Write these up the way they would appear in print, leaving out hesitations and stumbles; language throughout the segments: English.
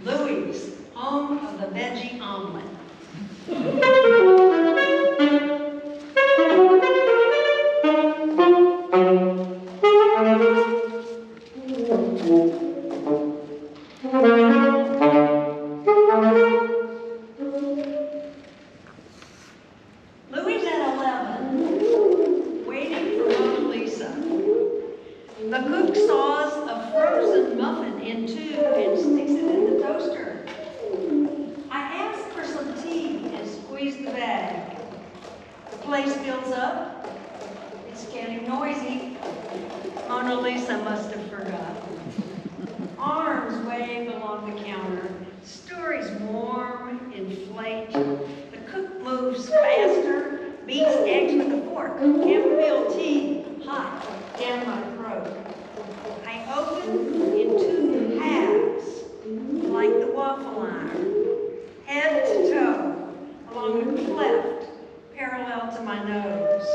Louie's, home of the veggie omelet. Louie's at 11, waiting for Mona Lisa. The cook saws a frozen muffin in two and sticks it in the toaster. I ask for some tea and squeeze the bag. The place fills up. It's getting noisy. Mona Lisa must have forgotten. Arms wave along the counter. Stories warm, inflate. The cook moves faster, beats eggs with a fork. Campbell tea, hot, down my throat. I open in two halves, like the waffle iron, head to toe, along a cleft, parallel to my nose.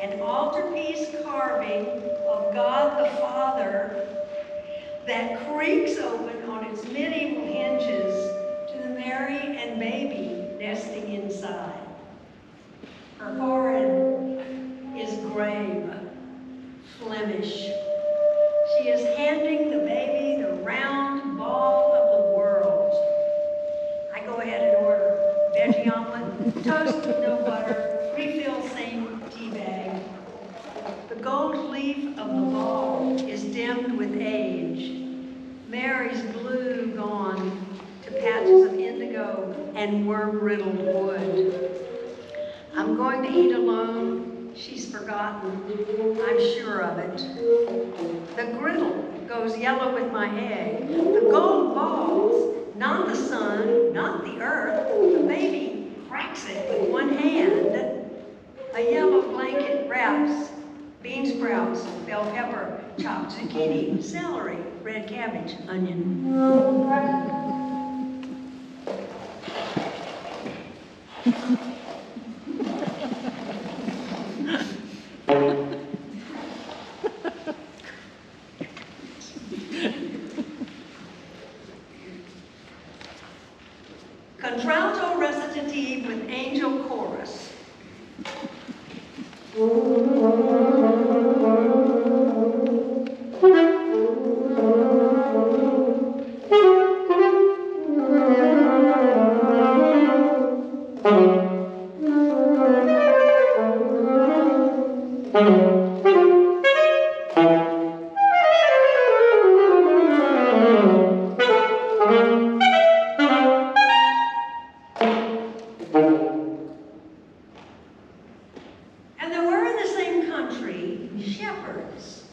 An altarpiece carving of God the Father that creaks open on its medieval hinges to the Mary and baby nesting inside. Her forehead is grave, Flemish. She is handing the baby the round ball of the world. I go ahead and order veggie omelet, toast with no butter, refill same tea bag. The gold leaf of the ball is dimmed with age. Mary's blue gone to patches of indigo and worm-riddled wood. I'm going to eat alone. She's forgotten. I'm sure of it. The griddle goes yellow with my egg. The gold balls, not the sun, not the earth. The baby cracks it with one hand. A yellow blanket wraps bean sprouts, bell pepper, chopped zucchini, celery, red cabbage, onion. Contralto Recitative with angel chorus. And there were in the same country shepherds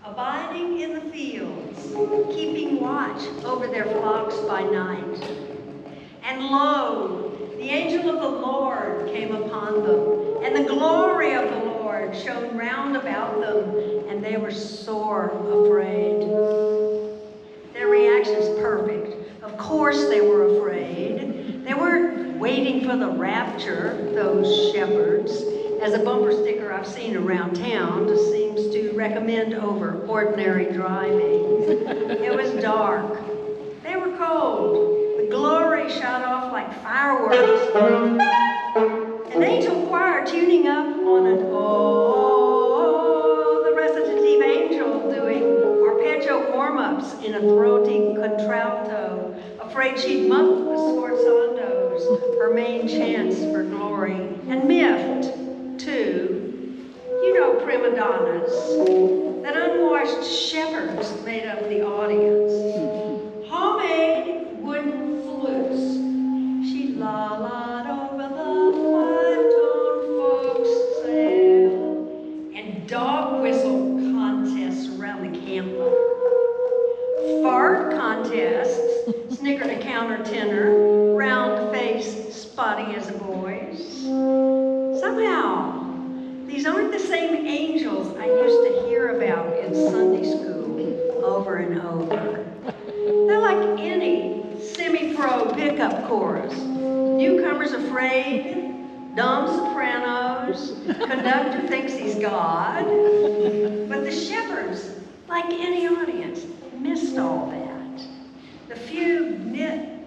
abiding in the fields, keeping watch over their flocks by night. And lo, the angel of the Lord came upon them, and the glory of the Lord shone round about them, and they were sore afraid. Their reaction is perfect. Of course they were afraid. They weren't waiting for the rapture, those shepherds, as a bumper sticker I've seen around town seems to recommend over ordinary driving. It was dark. They were cold. The glory shot off like fireworks. An angel choir tuning up on an oh, the recitative angel doing arpeggio warm-ups in a throaty contralto, afraid she'd muff the sforzandos, her main chants for glory, and miffed, too. You know, prima donnas, that unwashed shepherds made up the audience. Homemade wooden flutes. She la-la'd over the five-tone forecastle, and dog whistle contests around the campfire. Fart contests, snickered a countertenor, round-faced, spotty as a boy's. Somehow, these aren't the same angels I used to hear about in Sunday school over and over. They're like any semi-pro pickup chorus. Newcomers afraid, dumb sopranos, conductor thinks he's God. But the shepherds, like any audience, missed all that. The few knit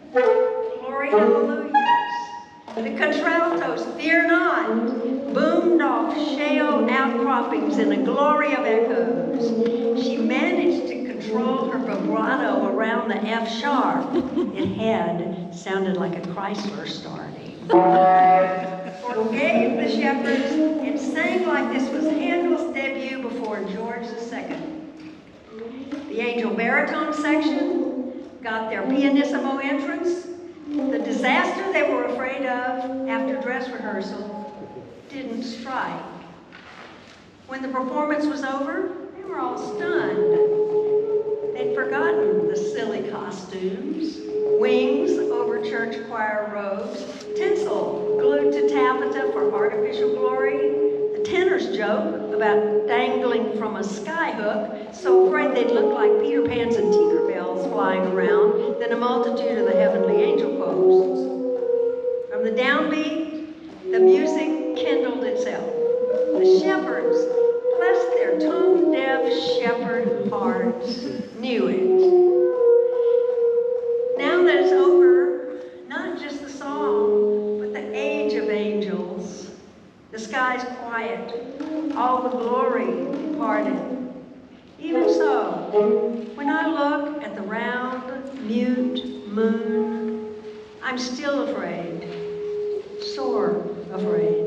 pale outcroppings in a glory of echoes. She managed to control her vibrato around the F sharp. It had sounded like a Chrysler starting. Forgave the shepherds and sang like this was Handel's debut before George II. The angel baritone section got their pianissimo entrance. The disaster they were afraid of after dress rehearsal didn't strike. When the performance was over, they were all stunned. They'd forgotten the silly costumes, wings over church choir robes, tinsel glued to taffeta for artificial glory, the tenor's joke about dangling from a skyhook, so afraid they'd look like Peter Pans and Tinkerbells flying around, than a multitude of the heavenly angel hosts. From the downbeat, the music kindled itself. The shepherds, bless their tone-deaf shepherd hearts, knew it. Now that it's over, not just the song, but the age of angels. The sky's quiet, all the glory departed. Even so, when I look at the round, mute moon, I'm still afraid, sore afraid.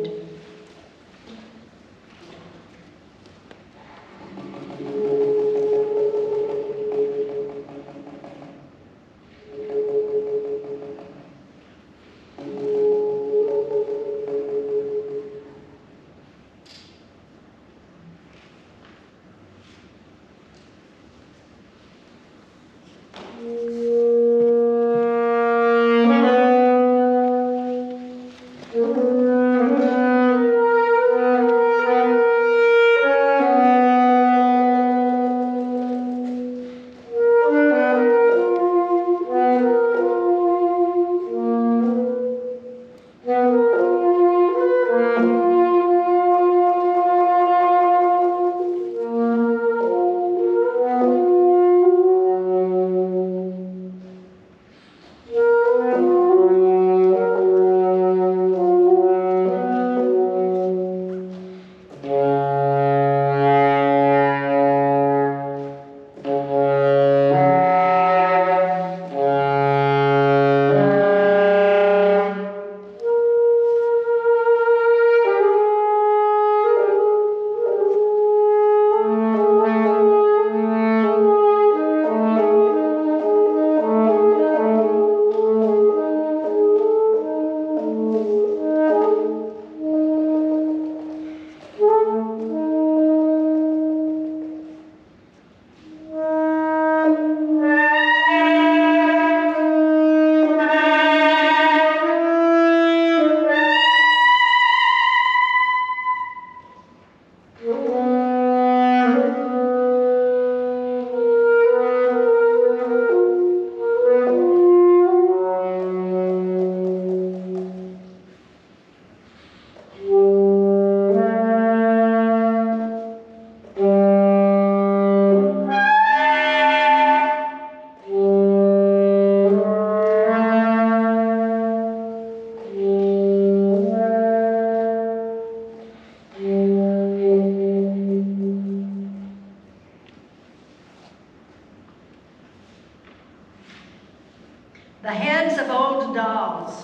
The heads of old dolls.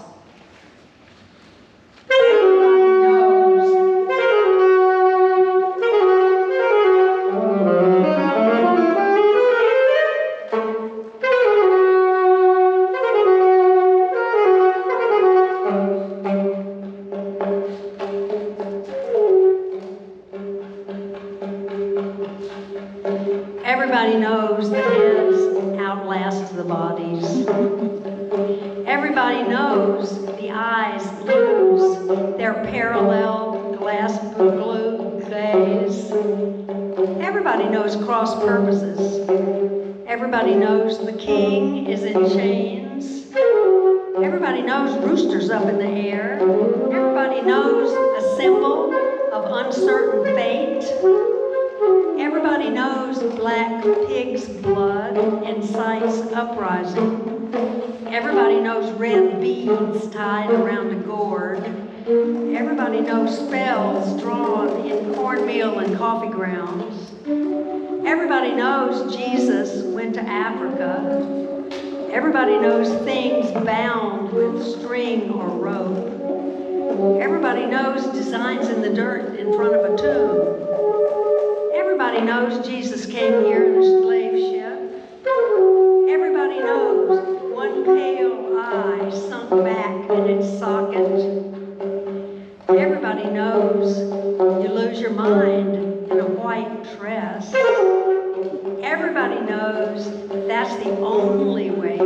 Everybody knows. Everybody knows the heads outlast the bodies. Everybody knows the eyes lose their parallel glass blue gaze. Everybody knows cross purposes. Everybody knows the king is in chains. Everybody knows roosters up in the air. Everybody knows a symbol of uncertain fate. Everybody knows black pig's blood incites uprising. Everybody knows red beads tied around a gourd Everybody knows spells drawn in cornmeal and coffee grounds. Everybody knows Jesus went to Africa. Everybody knows things bound with string or rope. Everybody knows designs in the dirt in front of a tomb. Everybody knows Jesus came here in a slave ship. Everybody knows one pale eye sunk back in its socket. Everybody knows you lose your mind in a white dress. Everybody knows that's the only way